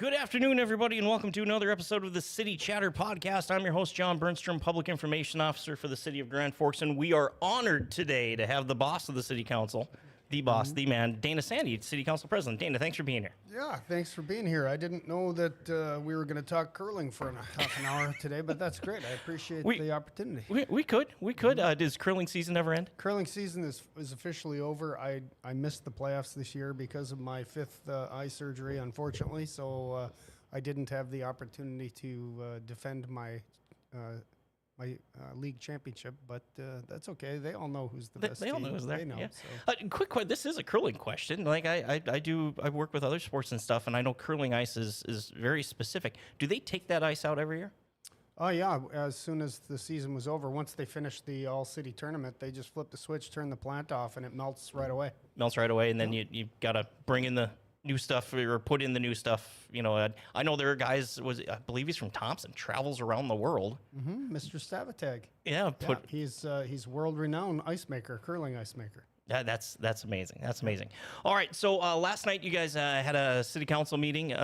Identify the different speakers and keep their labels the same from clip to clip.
Speaker 1: Good afternoon, everybody, and welcome to another episode of the City Chatter Podcast. I'm your host, John Bernstrom, Public Information Officer for the City of Grand Forks, and we are honored today to have the boss of the City Council, the boss, the man, Dana Sande, City Council President. Dana, thanks for being here.
Speaker 2: Yeah, thanks for being here. I didn't know that we were going to talk curling for half an hour today, but that's great. I appreciate the opportunity.
Speaker 1: We could. Does curling season ever end?
Speaker 2: Curling season is officially over. I missed the playoffs this year because of my fifth eye surgery, unfortunately, so I didn't have the opportunity to defend my league championship, but that's okay. They all know who's the best.
Speaker 1: They all
Speaker 2: team.
Speaker 1: know who's there.
Speaker 2: They know.
Speaker 1: Yeah.
Speaker 2: So.
Speaker 1: Quick question. This is a curling question. Like I work with other sports and stuff, and I know curling ice is very specific. Do they take that ice out every year?
Speaker 2: Oh, yeah. As soon as the season was over, once they finished the all-city tournament, they just flip the switch, turn the plant off, and it melts right away.
Speaker 1: Melts right away, and then you got to bring in the new stuff or put in the new stuff. You know, I know there are guys, I believe he's from Thompson, travels around the world.
Speaker 2: Mm-hmm. Mr. Stavatag.
Speaker 1: Yeah.
Speaker 2: He's world-renowned ice maker, curling ice maker.
Speaker 1: That's amazing. That's amazing. All right. So last night you guys had a city council meeting.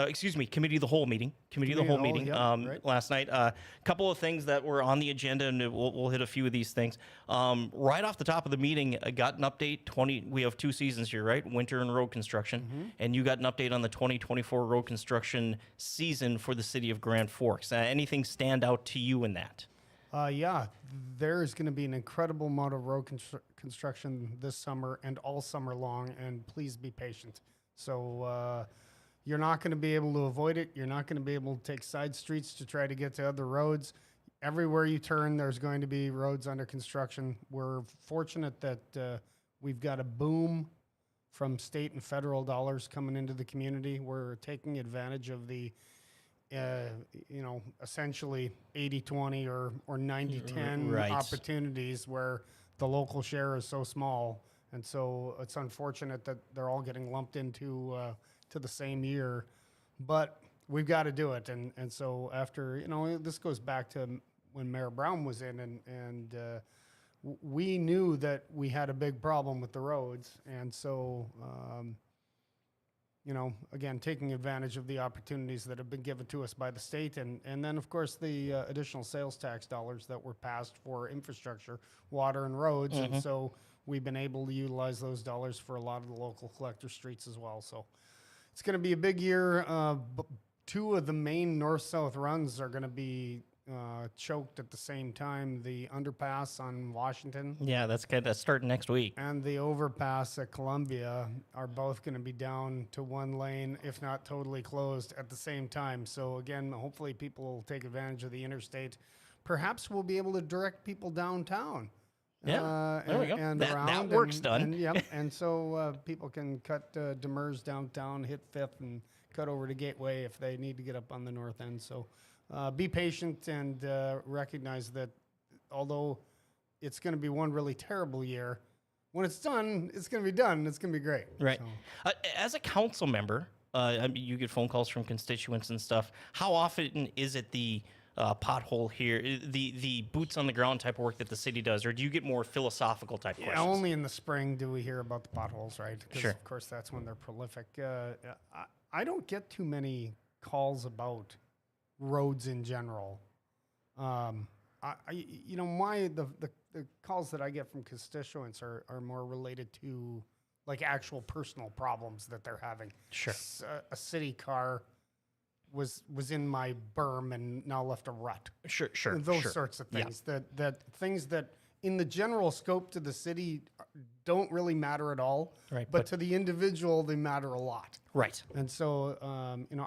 Speaker 1: Committee of the whole meeting.
Speaker 2: Right.
Speaker 1: Last night. A couple of things that were on the agenda, and we'll hit a few of these things. Right off the top of the meeting, I got an update. We have two seasons here, right? Winter and road construction, and you got an update on the 2024 road construction season for the city of Grand Forks. Anything stand out to you in that?
Speaker 2: Yeah, there is going to be an incredible amount of road construction this summer and all summer long, and please be patient. So you're not going to be able to avoid it. You're not going to be able to take side streets to try to get to other roads. Everywhere you turn, there's going to be roads under construction. We're fortunate that we've got a boom from state and federal dollars coming into the community. We're taking advantage of the essentially 80-20 or 90-10 opportunities where the local share is so small. And so it's unfortunate that they're all getting lumped into to the same year, but we've got to do it. And so after, this goes back to when Mayor Brown was in and we knew that we had a big problem with the roads. And so, again, taking advantage of the opportunities that have been given to us by the state. And then, of course, the additional sales tax dollars that were passed for infrastructure, water and roads. Mm-hmm. And so we've been able to utilize those dollars for a lot of the local collector streets as well. So it's going to be a big year. Two of the main north-south runs are going to be choked at the same time. The underpass on Washington.
Speaker 1: Yeah, that's starting next week.
Speaker 2: And the overpass at Columbia are both going to be down to one lane, if not totally closed at the same time. So again, hopefully people will take advantage of the interstate. Perhaps we'll be able to direct people downtown.
Speaker 1: Yeah, there we go.
Speaker 2: And
Speaker 1: that work's done.
Speaker 2: And so people can cut Demers downtown, hit Fifth, and cut over to Gateway if they need to get up on the north end. So be patient and recognize that although it's going to be one really terrible year, when it's done, it's going to be done. It's going to be great.
Speaker 1: Right. So. As a council member, you get phone calls from constituents and stuff. How often is it the pothole here, the boots on the ground type of work that the city does, or do you get more philosophical type questions?
Speaker 2: Only in the spring do we hear about the potholes, right? Because
Speaker 1: sure.
Speaker 2: Of course, that's when they're prolific. I don't get too many calls about roads in general. The calls that I get from constituents are more related to like actual personal problems that they're having.
Speaker 1: Sure.
Speaker 2: A city car was in my berm and now left a rut.
Speaker 1: Sure.
Speaker 2: Those sorts of things. Yeah. That things that in the general scope to the city don't really matter at all.
Speaker 1: Right.
Speaker 2: But to the individual, they matter a lot.
Speaker 1: Right.
Speaker 2: And so,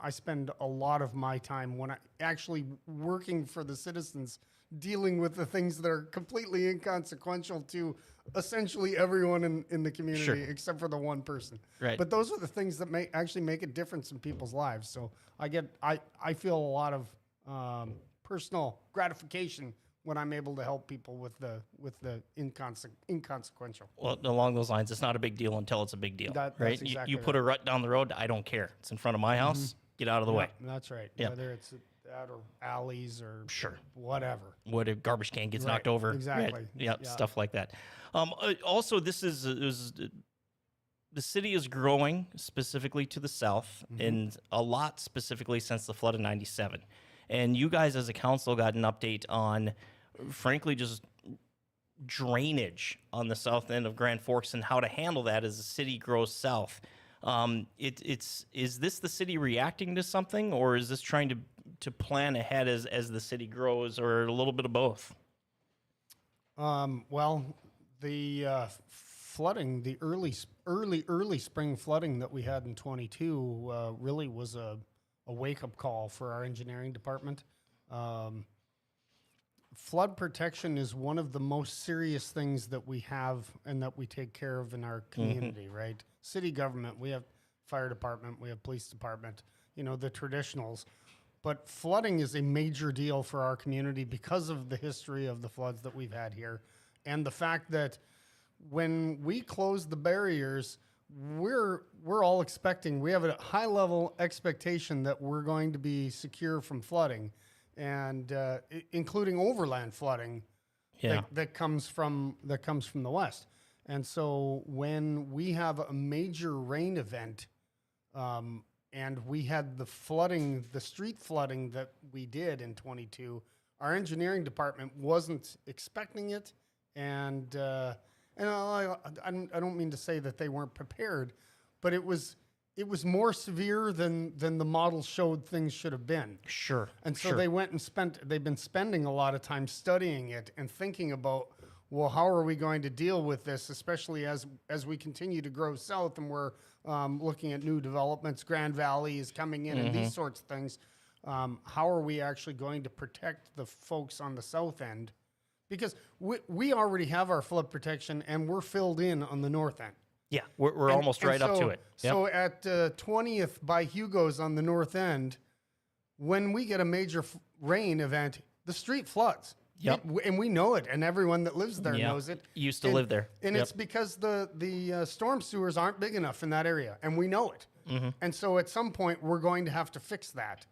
Speaker 2: I spend a lot of my time when I actually working for the citizens, dealing with the things that are completely inconsequential to essentially everyone in the community,
Speaker 1: sure.
Speaker 2: except for the one person.
Speaker 1: Right.
Speaker 2: But those are the things that actually make a difference in people's lives. So I feel a lot of personal gratification when I'm able to help people with the inconsequential.
Speaker 1: Well, along those lines, it's not a big deal until it's a big deal, right?
Speaker 2: Exactly
Speaker 1: you put a rut down the road, I don't care. It's in front of my house. Get out of the way.
Speaker 2: That's right.
Speaker 1: Yeah.
Speaker 2: Whether it's that or alleys or
Speaker 1: sure
Speaker 2: whatever.
Speaker 1: What a garbage can gets knocked over.
Speaker 2: Exactly.
Speaker 1: Right? Yeah, stuff like that. Also, this is the city is growing specifically to the south, and a lot specifically since the flood of '97. And you guys, as a council, got an update on, frankly, just drainage on the south end of Grand Forks and how to handle that as the city grows south. Is this the city reacting to something, or is this trying to plan ahead as the city grows, or a little bit of both?
Speaker 2: Well, the flooding, the early spring flooding that we had in 22 really was a wake-up call for our engineering department. Flood protection is one of the most serious things that we have and that we take care of in our community, right? City government, we have fire department, we have police department, the traditionals. But flooding is a major deal for our community because of the history of the floods that we've had here. And the fact that when we close the barriers, we're all expecting, we have a high level expectation that we're going to be secure from flooding, and including overland flooding that comes from the west. And so when we have a major rain event, and we had the street flooding that we did in 22, our engineering department wasn't expecting it, and I don't mean to say that they weren't prepared, but it was more severe than the model showed things should have been.
Speaker 1: Sure.
Speaker 2: And so they've been spending a lot of time studying it and thinking about, well, how are we going to deal with this, especially as we continue to grow south and we're looking at new developments, Grand Valley is coming in and these sorts of things. How are we actually going to protect the folks on the south end? Because we already have our flood protection and we're filled in on the north end.
Speaker 1: Yeah, we're almost right up to it. Yep.
Speaker 2: So at 20th by Hugo's on the north end, when we get a major rain event, the street floods.
Speaker 1: Yep.
Speaker 2: And we know it, and everyone that lives there knows it.
Speaker 1: Used to live there.
Speaker 2: And it's because the storm sewers aren't big enough in that area, and we know it. And so at some point, we're going to have to fix that.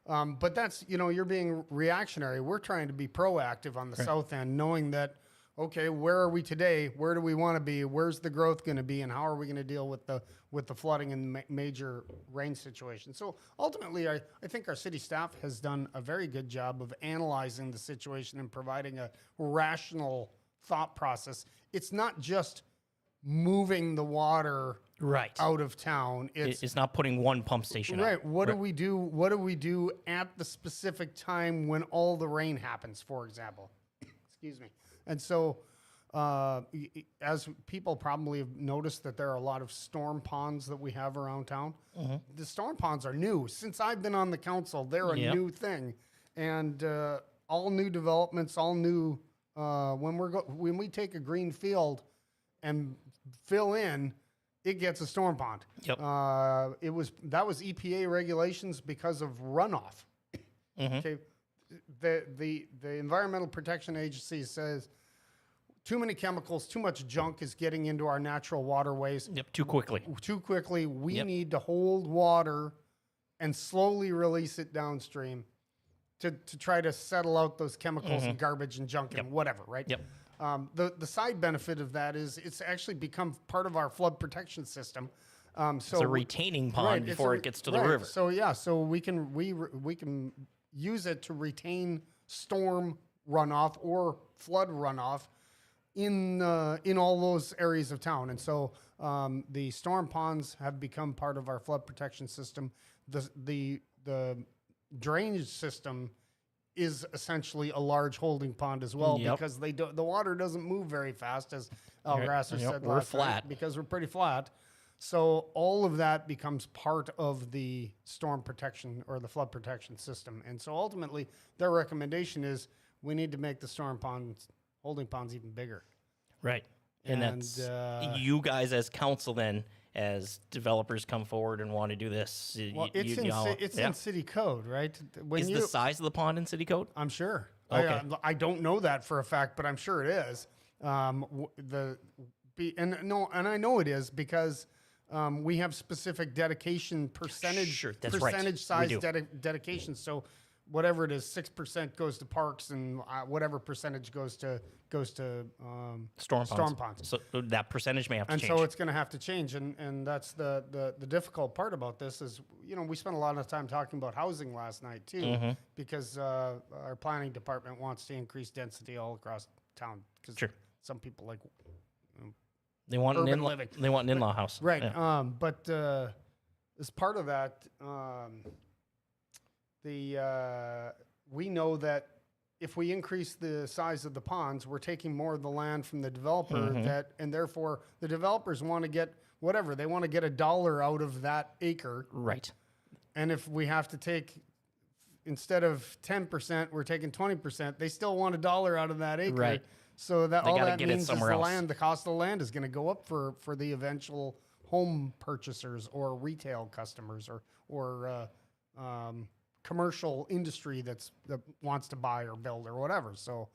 Speaker 2: But that's, you're being reactionary. We're trying to be proactive on the south end, knowing that, okay, where are we today? Where do we want to be? Where's the growth going to be? And how are we going to deal with the flooding and major rain situation? So ultimately, I think our city staff has done a very good job of analyzing the situation and providing a rational thought process. It's not just moving the water out of town.
Speaker 1: It's not putting one pump station
Speaker 2: right.
Speaker 1: out.
Speaker 2: What do we do? What do we do at the specific time when all the rain happens, for example? Excuse me. And so, as people probably have noticed that there are a lot of storm ponds that we have around town. The storm ponds are new. Since I've been on the council, they're a new thing. And all new developments, all new, when we take a green field and fill in, it gets a storm pond.
Speaker 1: Yep.
Speaker 2: That was EPA regulations because of runoff. Okay. The Environmental Protection Agency says too many chemicals, too much junk is getting into our natural waterways.
Speaker 1: Yep, too quickly.
Speaker 2: We need to hold water and slowly release it downstream to try to settle out those chemicals and garbage and junk and whatever, right?
Speaker 1: Yep.
Speaker 2: The side benefit of that is it's actually become part of our flood protection system. So
Speaker 1: it's a retaining pond before it gets to the river.
Speaker 2: So we can use it to retain storm runoff or flood runoff in all those areas of town. And so the storm ponds have become part of our flood protection system. The drainage system is essentially a large holding pond as well because the water doesn't move very fast, as Al Grasser said
Speaker 1: we're
Speaker 2: last
Speaker 1: flat.
Speaker 2: night, because we're pretty flat. So all of that becomes part of the storm protection or the flood protection system. And so ultimately, their recommendation is we need to make the storm ponds, holding ponds, even bigger.
Speaker 1: Right. And that's you guys as council then, as developers come forward and want to do this.
Speaker 2: Well, it's in city code, right?
Speaker 1: Is the size of the pond in city code?
Speaker 2: I'm sure.
Speaker 1: Okay.
Speaker 2: I don't know that for a fact, but I'm sure it is. And I know it is because we have specific dedication percentage.
Speaker 1: Sure, that's
Speaker 2: percentage
Speaker 1: right.
Speaker 2: size dedication. So whatever it is, 6% goes to parks, and whatever percentage goes to
Speaker 1: Storm ponds.
Speaker 2: ponds.
Speaker 1: So that percentage may have to
Speaker 2: And
Speaker 1: change.
Speaker 2: so it's going to have to change, and that's the difficult part about this is, we spent a lot of time talking about housing last night too, because our planning department wants to increase density all across town. Because
Speaker 1: Sure.
Speaker 2: some people like
Speaker 1: They want
Speaker 2: urban
Speaker 1: an in-law.
Speaker 2: living.
Speaker 1: They want an in-law house.
Speaker 2: right.
Speaker 1: Yeah.
Speaker 2: But as part of that, we know that if we increase the size of the ponds, we're taking more of the land from the developer, and therefore the developers want to get whatever. They want to get $1 out of that acre.
Speaker 1: Right.
Speaker 2: And if we have to take, instead of 10%, we're taking 20%, they still want $1 out of that acre.
Speaker 1: Right.
Speaker 2: So that
Speaker 1: They
Speaker 2: all
Speaker 1: gotta
Speaker 2: that
Speaker 1: get it
Speaker 2: means is
Speaker 1: somewhere else.
Speaker 2: the cost of the land is going to go up for the eventual home purchasers or retail customers or commercial industry that wants to buy or build or whatever. So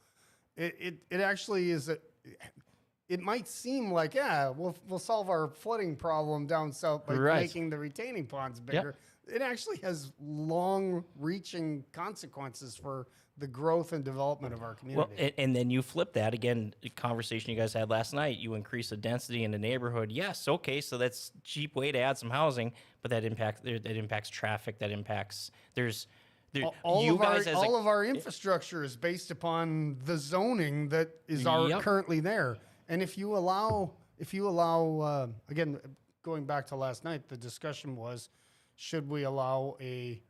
Speaker 2: it actually is it might seem like, we'll solve our flooding problem down south by
Speaker 1: Right.
Speaker 2: making the retaining ponds bigger. It actually has long-reaching consequences for the growth and development of our community.
Speaker 1: Well, and then you flip that again. The conversation you guys had last night. You increase the density in the neighborhood. Yes, okay, so that's a cheap way to add some housing, but that impacts traffic. That impacts
Speaker 2: all
Speaker 1: you
Speaker 2: of
Speaker 1: guys as
Speaker 2: all of our infrastructure is based upon the zoning that is currently there. And if you allow again, going back to last night, the discussion was, should we allow a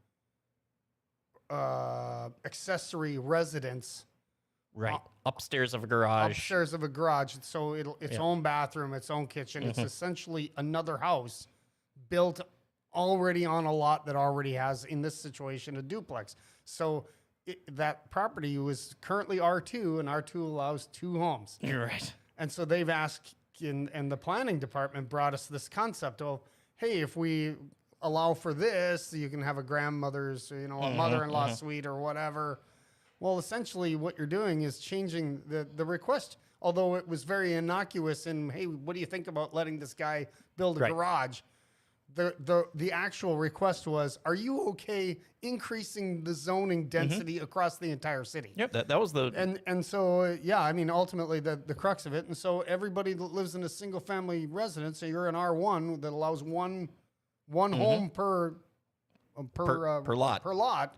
Speaker 2: accessory residence
Speaker 1: right upstairs of a garage.
Speaker 2: upstairs of a garage, so its own bathroom, its own kitchen. It's essentially another house built already on a lot that already has, in this situation, a duplex. So that property was currently R2, and R2 allows 2 homes.
Speaker 1: You're right.
Speaker 2: And so they've asked, and the planning department brought us this concept of, hey, if we allow for this, you can have a grandmother's, a mother-in-law suite or whatever. Well, essentially what you're doing is changing the request, although it was very innocuous in, hey, what do you think about letting this guy build a garage? The actual request was, are you okay increasing the zoning density across the entire city?
Speaker 1: Yep, that was the
Speaker 2: And so, ultimately the crux of it. And so everybody that lives in a single family residence, so you're an R1 that allows one home per lot.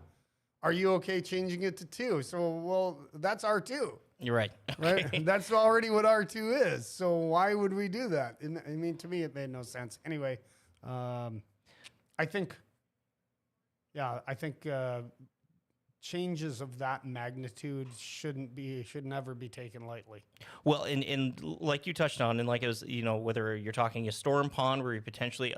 Speaker 2: Are you okay changing it to 2? So, well, that's R2.
Speaker 1: You're right.
Speaker 2: Right? That's already what R2 is. So why would we do that? And, I mean, to me, it made no sense. Anyway, I think changes of that magnitude should never be taken lightly.
Speaker 1: Well, and like you touched on, and like it was, whether you're talking a storm pond where you potentially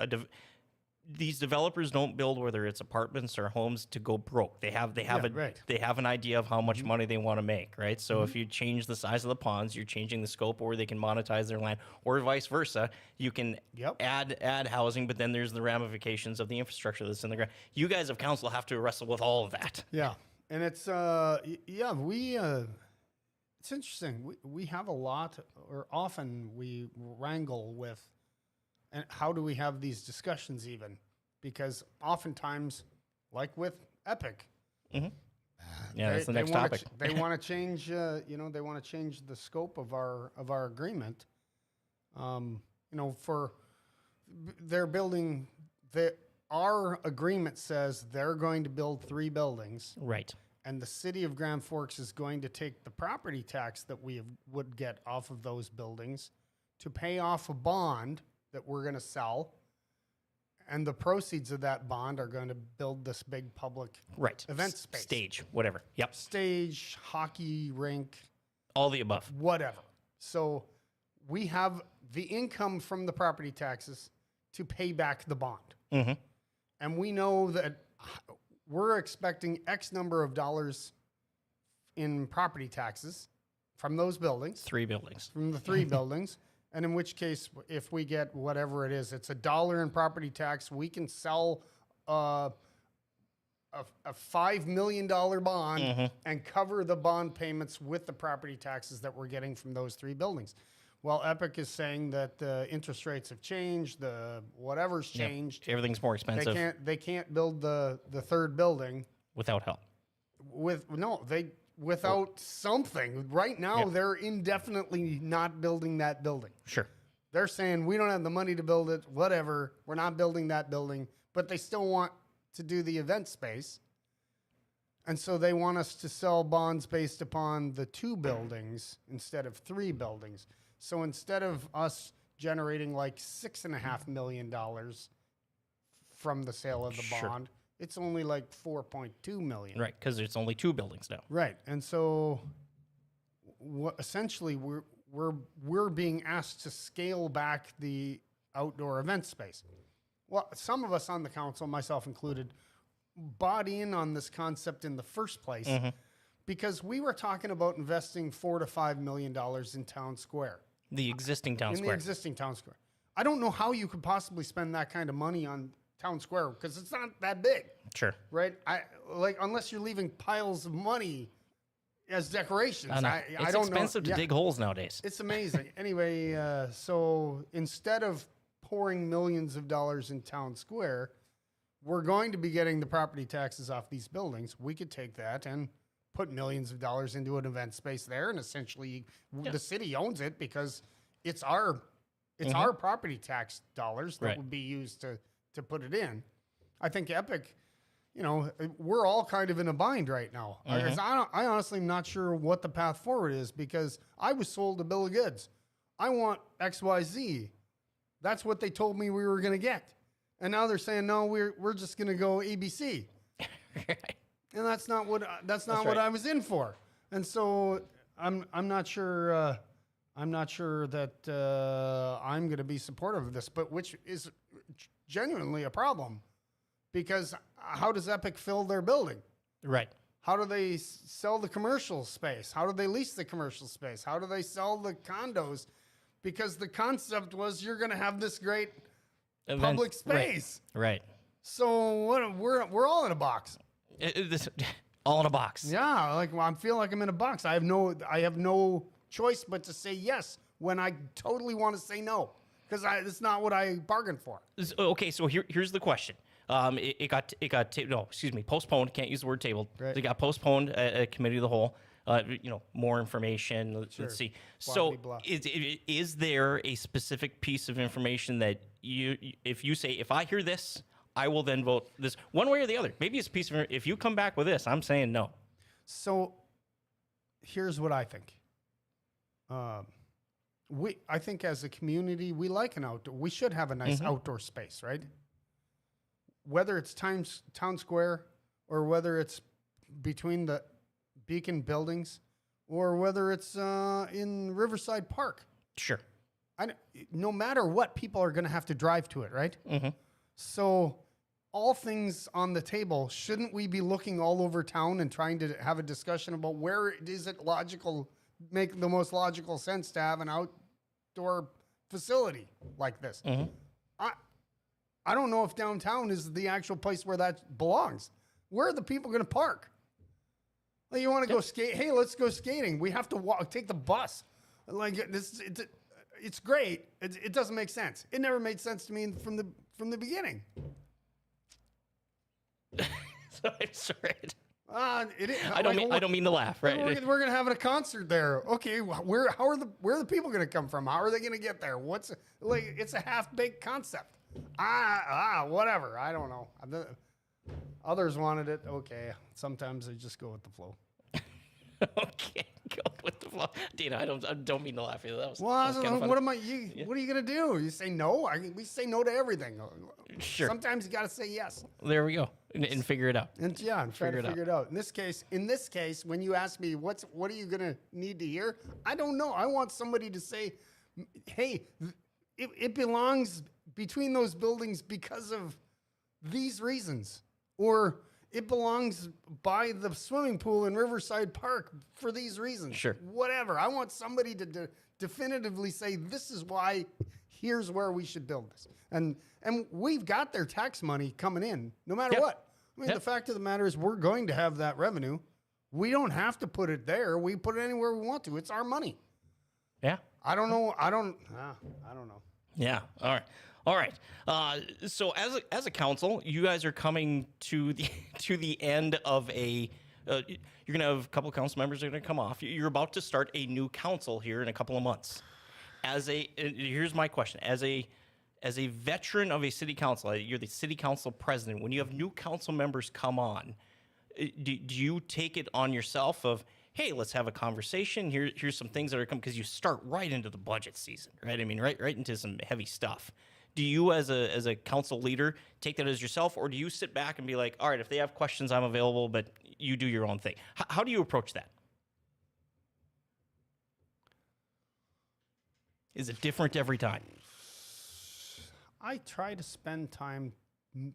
Speaker 1: these developers don't build, whether it's apartments or homes, to go broke. They have an idea of how much money they want to make, right? So if you change the size of the ponds, you're changing the scope, or they can monetize their land, or vice versa. You can add housing, but then there's the ramifications of the infrastructure that's in the ground. You guys of council have to wrestle with all of that.
Speaker 2: Yeah, and it's it's interesting. We have a lot, or often we wrangle with. And how do we have these discussions even? Because oftentimes, like with Epic,
Speaker 1: that's the next topic.
Speaker 2: They want to change. They want to change the scope of our agreement. For they're building. Our agreement says they're going to build 3 buildings.
Speaker 1: Right.
Speaker 2: And the city of Grand Forks is going to take the property tax that we would get off of those buildings to pay off a bond that we're going to sell, and the proceeds of that bond are going to build this big public event space.
Speaker 1: Stage, whatever. Yep.
Speaker 2: Stage, hockey rink.
Speaker 1: All the above.
Speaker 2: Whatever. So we have the income from the property taxes to pay back the bond. And we know that we're expecting X number of dollars in property taxes from those buildings.
Speaker 1: 3 buildings.
Speaker 2: From the 3 buildings. And in which case, if we get whatever it is, it's $1 in property tax, we can sell a $5 million bond and cover the bond payments with the property taxes that we're getting from those 3 buildings. Well, Epic is saying that the interest rates have changed, the whatever's changed.
Speaker 1: Everything's more expensive.
Speaker 2: They can't build the 3rd building
Speaker 1: without help.
Speaker 2: without something. Right now,
Speaker 1: Yeah.
Speaker 2: they're indefinitely not building that building.
Speaker 1: Sure.
Speaker 2: They're saying we don't have the money to build it, whatever. We're not building that building, but they still want to do the event space. And so they want us to sell bonds based upon the 2 buildings instead of 3 buildings. So instead of us generating like $6.5 million from the sale of the
Speaker 1: Sure.
Speaker 2: bond, it's only like 4.2 million.
Speaker 1: Right, because it's only 2 buildings now.
Speaker 2: Right. And so essentially we're being asked to scale back the outdoor event space. Well, some of us on the council, myself included, bought in on this concept in the first place because we were talking about investing $4 to $5 million in town square.
Speaker 1: The existing town
Speaker 2: In
Speaker 1: square.
Speaker 2: the existing town square. I don't know how you could possibly spend that kind of money on town square because it's not that big,
Speaker 1: Sure.
Speaker 2: right? Unless you're leaving piles of money as decorations.
Speaker 1: I know.
Speaker 2: I
Speaker 1: It's
Speaker 2: don't
Speaker 1: expensive
Speaker 2: know.
Speaker 1: to dig holes nowadays.
Speaker 2: It's amazing. Anyway, so instead of pouring millions of dollars in town square, we're going to be getting the property taxes off these buildings. We could take that and put millions of dollars into an event space there, and essentially the city owns it because it's our property tax dollars that
Speaker 1: Right.
Speaker 2: would be used to put it in. I think Epic, we're all kind of in a bind right now. I honestly am not sure what the path forward is because I was sold a bill of goods. I want XYZ. That's what they told me we were going to get. And now they're saying, no, we're just going to go ABC.
Speaker 1: Right.
Speaker 2: And that's not what
Speaker 1: right.
Speaker 2: I was in for. And so I'm not sure that I'm going to be supportive of this, but which is genuinely a problem because how does Epic fill their building?
Speaker 1: Right.
Speaker 2: How do they sell the commercial space? How do they lease the commercial space? How do they sell the condos? Because the concept was you're going to have this great public space.
Speaker 1: Right.
Speaker 2: So what? We're all in a box.
Speaker 1: This, all in a box.
Speaker 2: Yeah, I feel like I'm in a box. I have no choice but to say yes when I totally want to say no because it's not what I bargained for.
Speaker 1: Okay, so here's the question. It got postponed. Can't use the word tabled.
Speaker 2: Right.
Speaker 1: It got postponed at committee of the whole. More information. Let's see. So
Speaker 2: blah.
Speaker 1: is there a specific piece of information that if I hear this, I will then vote this one way or the other? Maybe it's a piece of, if you come back with this, I'm saying no.
Speaker 2: So here's what I think. I think as a community, we like an outdoor. We should have a nice outdoor space, right? Whether it's town square or whether it's between the Beacon buildings or whether it's in Riverside Park.
Speaker 1: Sure.
Speaker 2: No matter what, people are going to have to drive to it, right? So all things on the table, shouldn't we be looking all over town and trying to have a discussion about where is it logical, make the most logical sense to have an outdoor facility like this? I don't know if downtown is the actual place where that belongs. Where are the people going to park? Like, you want to go skate? Hey, let's go skating. We have to take the bus. Like this, it's great. It doesn't make sense. It never made sense to me from the beginning.
Speaker 1: So I'm sorry.
Speaker 2: I
Speaker 1: I don't mean to laugh. Right.
Speaker 2: We're gonna have a concert there. Okay, where are the people gonna come from? How are they gonna get there? It's a half-baked concept. Whatever. I don't know. Others wanted it. Okay. Sometimes I just go with the flow.
Speaker 1: Okay, go with the flow. Dana, I don't mean to laugh either. That was
Speaker 2: What are you gonna do? You say no? We say no to everything.
Speaker 1: Sure.
Speaker 2: Sometimes you gotta say yes.
Speaker 1: There we go, and figure it out.
Speaker 2: And try to figure it out. In this case, when you ask me what are you gonna need to hear, I don't know. I want somebody to say, hey, it belongs between those buildings because of these reasons, or it belongs by the swimming pool in Riverside Park for these reasons.
Speaker 1: Sure.
Speaker 2: Whatever. I want somebody to definitively say, this is why, here's where we should build this. And we've got their tax money coming in, no matter what. I mean, the fact of the matter is we're going to have that revenue. We don't have to put it there. We put it anywhere we want to. It's our money.
Speaker 1: Yeah.
Speaker 2: I don't know. I don't know.
Speaker 1: Yeah. All right. So as a council, you guys are coming to the end of a You're going to have a couple of council members that are going to come off. You're about to start a new council here in a couple of months. Here's my question: as a veteran of a city council, you're the city council president. When you have new council members come on, do you take it on yourself of, hey, let's have a conversation. Here's some things that are coming, because you start right into the budget season, right? I mean, right into some heavy stuff. Do you, as a council leader, take that as yourself, or do you sit back and be like, all right, if they have questions, I'm available, but you do your own thing? How do you approach that? Is it different every time?
Speaker 2: I try to spend time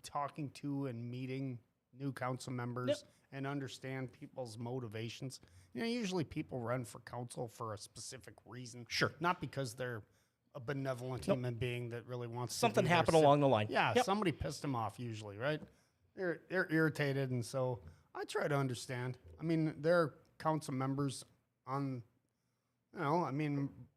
Speaker 2: talking to and meeting new council members.
Speaker 1: Yep.
Speaker 2: And understand people's motivations. Usually people run for council for a specific reason.
Speaker 1: Sure.
Speaker 2: Not because they're a benevolent human being that really wants
Speaker 1: something
Speaker 2: to do
Speaker 1: happened along the line.
Speaker 2: Yeah,
Speaker 1: Yep.
Speaker 2: somebody pissed them off usually, right? They're irritated, and so I try to understand. I mean, there are council members on,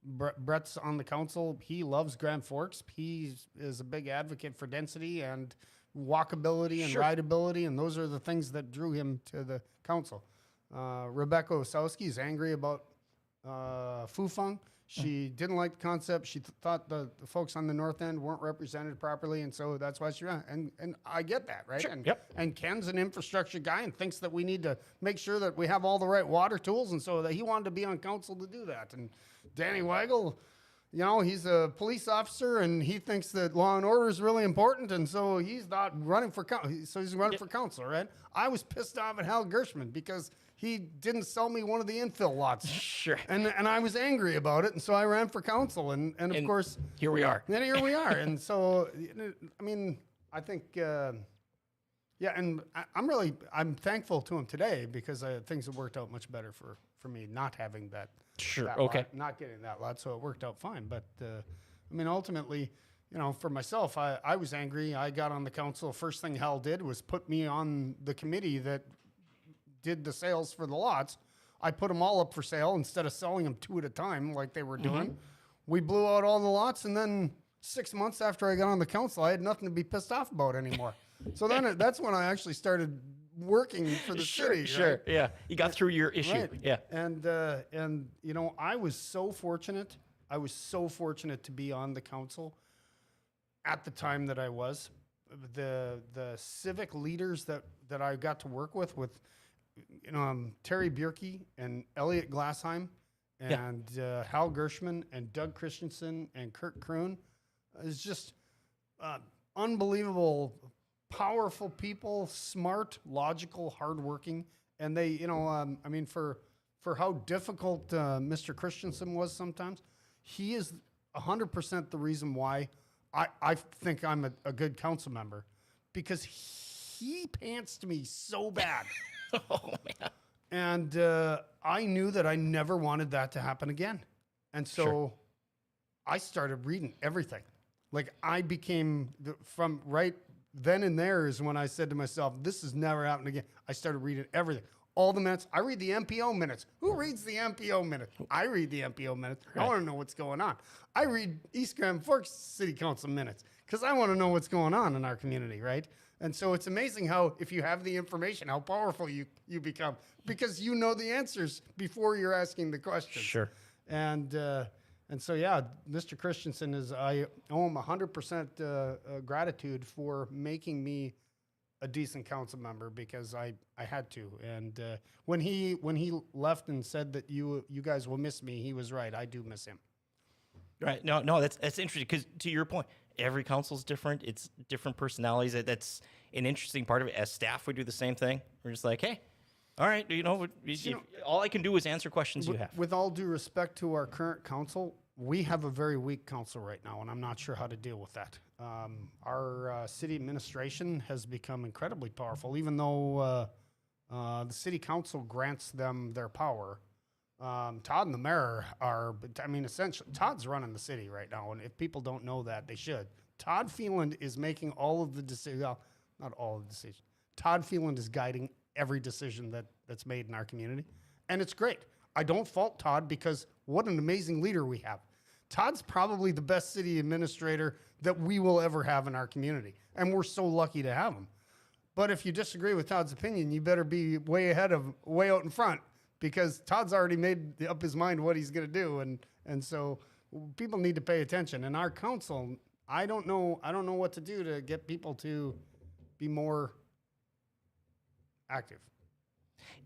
Speaker 2: Brett's on the council. He loves Grand Forks. He is a big advocate for density and walkability and
Speaker 1: Sure.
Speaker 2: rideability, and those are the things that drew him to the council. Rebecca Osowski is angry about Fufeng. She didn't like the concept. She thought the folks on the north end weren't represented properly, and so that's why she ran. And I get that, right?
Speaker 1: Sure.
Speaker 2: And,
Speaker 1: Yep.
Speaker 2: and Ken's an infrastructure guy and thinks that we need to make sure that we have all the right water tools, and so that he wanted to be on council to do that. And Danny Weigel, he's a police officer, and he thinks that law and order is really important, and so he's not running for council. So he's running for council, right? I was pissed off at Hal Gershman because he didn't sell me one of the infill lots.
Speaker 1: Sure.
Speaker 2: And I was angry about it, and so I ran for council, and of course...
Speaker 1: Here we are.
Speaker 2: Then here we are. And so, I think... and I'm thankful to him today because things have worked out much better for me not having that.
Speaker 1: Sure.
Speaker 2: That
Speaker 1: Okay.
Speaker 2: lot, not getting that lot, so it worked out fine. But ultimately, for myself, I was angry. I got on the council. First thing Hal did was put me on the committee that did the sales for the lots. I put them all up for sale instead of selling them 2 at a time like they were doing. We blew out all the lots, and then 6 months after I got on the council, I had nothing to be pissed off about anymore. So then that's when I actually started working for the city.
Speaker 1: Sure.
Speaker 2: Right?
Speaker 1: Yeah. You got through your issue.
Speaker 2: Right.
Speaker 1: Yeah.
Speaker 2: And I was so fortunate. I was so fortunate to be on the council at the time that I was. The civic leaders that I got to work with Terry Bierke and Elliot Glassheim and Hal Gershman and Doug Christensen and Kurt Kroon is just unbelievable, powerful people, smart, logical, hardworking. And they, for how difficult Mr. Christensen was sometimes, he is 100% the reason why I think I'm a good council member, because he pantsed me so bad.
Speaker 1: Oh, man.
Speaker 2: And I knew that I never wanted that to happen again. And so I started reading everything. Like I became, from right then and there is when I said to myself, this has never happened again. I started reading everything. All the minutes. I read the MPO minutes. Who reads the MPO minutes? I read the MPO minutes. I want to know what's going on. I read East Grand Forks City Council minutes because I want to know what's going on in our community, right? And so it's amazing how, if you have the information, how powerful you become, because you know the answers before you're asking the questions.
Speaker 1: Sure.
Speaker 2: And so, Mr. Christensen I owe him 100% gratitude for making me a decent council member, because I had to. And when he left and said that you guys will miss me, he was right. I do miss him.
Speaker 1: Right. No, that's interesting, because to your point, every council's different. It's different personalities. That's an interesting part of it. As staff, we do the same thing. We're just like, hey, all right, all I can do is answer questions you have.
Speaker 2: With all due respect to our current council, we have a very weak council right now, and I'm not sure how to deal with that. Our city administration has become incredibly powerful, even though the city council grants them their power. Todd and the mayor essentially, Todd's running the city right now, and if people don't know that, they should. Todd Phelan is making all of the decisions, well, not all of the decisions. Todd Phelan is guiding every decision that's made in our community, and it's great. I don't fault Todd, because what an amazing leader we have. Todd's probably the best city administrator that we will ever have in our community, and we're so lucky to have him. But if you disagree with Todd's opinion, you better be way out in front, because Todd's already made up his mind what he's going to do, and so people need to pay attention. And our council, I don't know what to do to get people to be more active.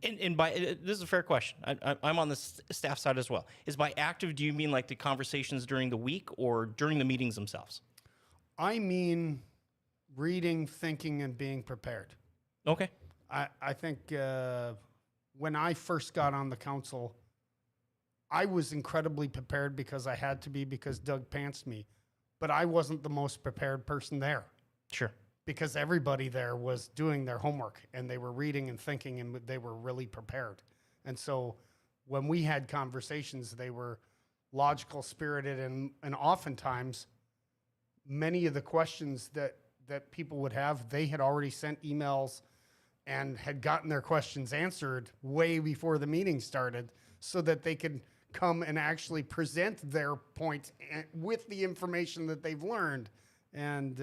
Speaker 1: And by this is a fair question. I'm on the staff side as well. Is by active, do you mean like the conversations during the week or during the meetings themselves?
Speaker 2: I mean, reading, thinking, and being prepared.
Speaker 1: Okay.
Speaker 2: I think when I first got on the council, I was incredibly prepared because I had to be, because Doug pantsed me. But I wasn't the most prepared person there.
Speaker 1: Sure.
Speaker 2: Because everybody there was doing their homework, and they were reading and thinking, and they were really prepared. And so when we had conversations, they were logical, spirited, and oftentimes many of the questions that people would have, they had already sent emails and had gotten their questions answered way before the meeting started, so that they could come and actually present their point with the information that they've learned. And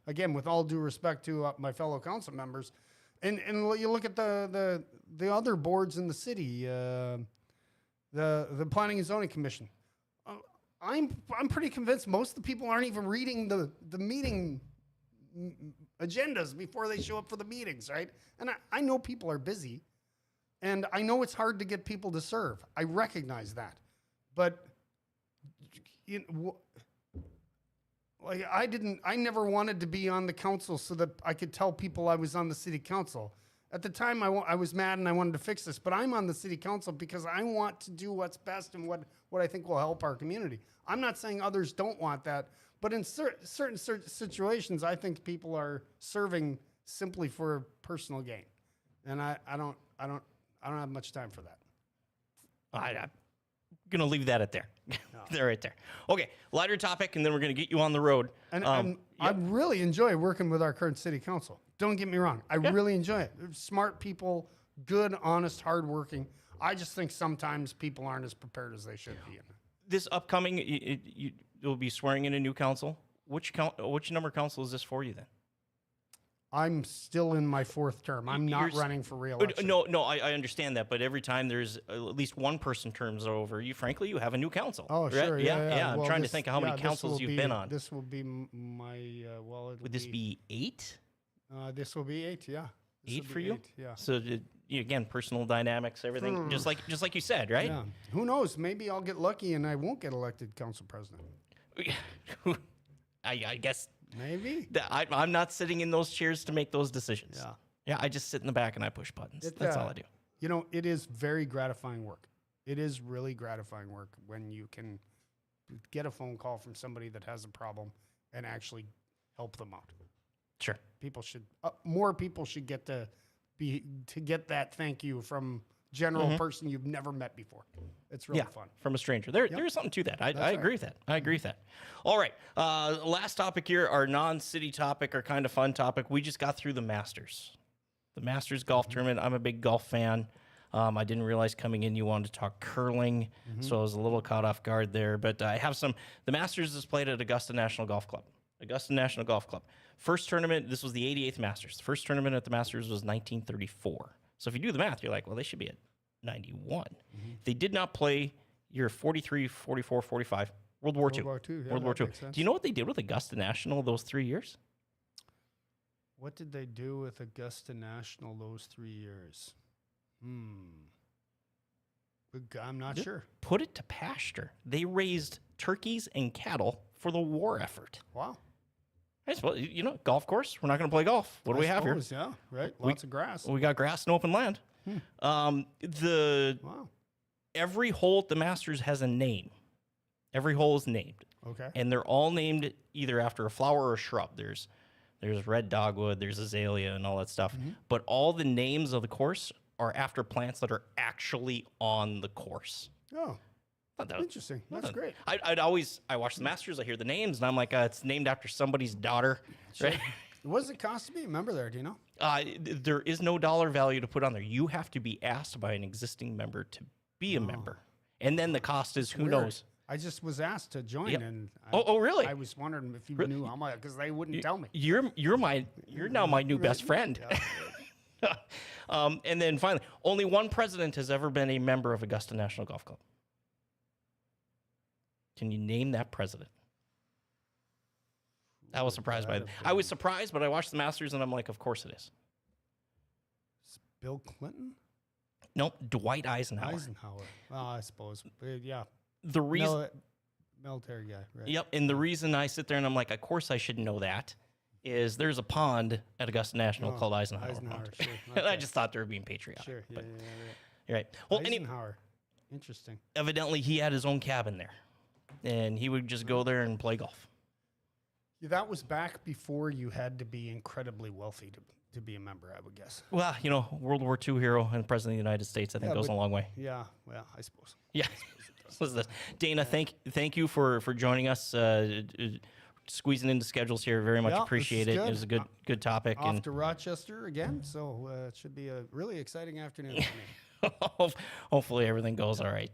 Speaker 2: again, with all due respect to my fellow council members, and you look at the other boards in the city, the Planning and Zoning Commission. I'm pretty convinced most of the people aren't even reading the meeting agendas before they show up for the meetings, right? And I know people are busy, and I know it's hard to get people to serve. I recognize that, but you know, like I never wanted to be on the council so that I could tell people I was on the city council. At the time, I was mad and I wanted to fix this, but I'm on the city council because I want to do what's best and what I think will help our community. I'm not saying others don't want that, but in certain situations, I think people are serving simply for personal gain, and I don't have much time for that.
Speaker 1: I'm going to leave that at there. They're right there. Okay, lighter topic, and then we're going to get you on the road.
Speaker 2: And I really enjoy working with our current city council. Don't get me wrong. I really enjoy it. They're smart people, good, honest, hardworking. I just think sometimes people aren't as prepared as they should be.
Speaker 1: This upcoming, you'll be swearing in a new council. Which number council is this for you then?
Speaker 2: I'm still in my fourth term. I'm not running for re-election.
Speaker 1: No, I understand that, but every time there's at least one person terms over, you have a new council.
Speaker 2: Oh,
Speaker 1: right?
Speaker 2: sure. Yeah.
Speaker 1: I'm trying to think of how many councils you've been on.
Speaker 2: This will be my,
Speaker 1: Would this be 8?
Speaker 2: This will be 8, yeah.
Speaker 1: 8 for you?
Speaker 2: 8, yeah.
Speaker 1: So, again, personal dynamics, everything, just like you said, right?
Speaker 2: Yeah. Who knows? Maybe I'll get lucky and I won't get elected council president.
Speaker 1: I guess...
Speaker 2: Maybe.
Speaker 1: I'm not sitting in those chairs to make those decisions.
Speaker 2: Yeah.
Speaker 1: Yeah, I just sit in the back and I push buttons. That's all I do.
Speaker 2: You know, it is very gratifying work. It is really gratifying work when you can get a phone call from somebody that has a problem and actually help them out.
Speaker 1: Sure.
Speaker 2: More people should get to get that thank you from general person you've never met before. It's really fun.
Speaker 1: From a stranger. There's something to that. I agree with that. I agree with that. All right. Last topic here, our non-city topic, our kind of fun topic. We just got through the Masters. The Masters golf tournament. I'm a big golf fan. I didn't realize coming in you wanted to talk curling, so I was a little caught off guard there. But I have the Masters is played at Augusta National Golf Club. Augusta National Golf Club. First tournament, this was the 88th Masters. The first tournament at the Masters was 1934. So if you do the math, you're like, well, they should be at 91. They did not play year 43, 44, 45, World War II. World War II. Do you know what they did with Augusta National those 3 years?
Speaker 2: What did they do with Augusta National those 3 years? I'm not sure.
Speaker 1: Put it to pasture. They raised turkeys and cattle for the war effort.
Speaker 2: Wow.
Speaker 1: Well, golf course. We're not going to play golf. What do we have here?
Speaker 2: Yeah, right. Lots of grass.
Speaker 1: We got grass and open land. Every hole at the Masters has a name. Every hole is named.
Speaker 2: Okay.
Speaker 1: And they're all named either after a flower or a shrub. There's red dogwood, there's azalea, and all that stuff. But all the names of the course are after plants that are actually on the course.
Speaker 2: Oh. Interesting. That's great.
Speaker 1: I watch the Masters, I hear the names, and I'm like, it's named after somebody's daughter.
Speaker 2: Sure. Right? What does it cost to be a member there? Do you know?
Speaker 1: There is no dollar value to put on there. You have to be asked by an existing member to be a member. And then the cost is, who knows?
Speaker 2: I just was asked to join,
Speaker 1: Yep.
Speaker 2: and
Speaker 1: Oh, really?
Speaker 2: I was wondering if you knew how much, because they wouldn't tell me.
Speaker 1: You're now my new best friend. And then finally, only one president has ever been a member of Augusta National Golf Club. Can you name that president? I was surprised by it. I was surprised, but I watched the Masters and I'm like, of course it is.
Speaker 2: Bill Clinton?
Speaker 1: Nope, Dwight Eisenhower.
Speaker 2: I suppose. Yeah.
Speaker 1: The reason,
Speaker 2: military guy, right?
Speaker 1: yep, and the reason I sit there and I'm like, of course I should know that, is there's a pond at Augusta National called Eisenhower Pond.
Speaker 2: Sure.
Speaker 1: And I just thought they were being patriotic.
Speaker 2: Sure, yeah,
Speaker 1: but,
Speaker 2: yeah.
Speaker 1: you're right. Well,
Speaker 2: Eisenhower. Interesting.
Speaker 1: evidently he had his own cabin there, and he would just go there and play golf.
Speaker 2: Yeah, that was back before you had to be incredibly wealthy to be a member, I would guess.
Speaker 1: Well, World War II hero and President of the United States, I think goes a long way.
Speaker 2: Yeah, well, I suppose.
Speaker 1: Yeah. What's this? Dana, thank you for joining us, squeezing into schedules here. Very much appreciate it. It was a good topic.
Speaker 2: Off to Rochester again, so it should be a really exciting afternoon for me.
Speaker 1: Hopefully everything goes all right.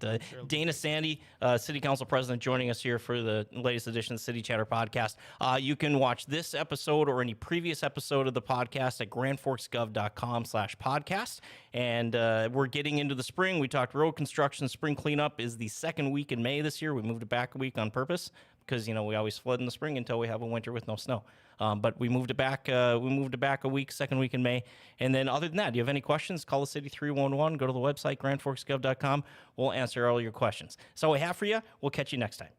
Speaker 1: Dana Sande, City Council President, joining us here for the latest edition of the City Chatter Podcast. You can watch this episode or any previous episode of the podcast at grandforksgov.com/podcast. And we're getting into the spring. We talked road construction. Spring cleanup is the second week in May this year. We moved it back a week on purpose because, we always flood in the spring until we have a winter with no snow. But we moved it back. A week, second week in May. And then other than that, do you have any questions? Call the city 311. Go to the website, grandforksgov.com. We'll answer all your questions. So we have for you. We'll catch you next time.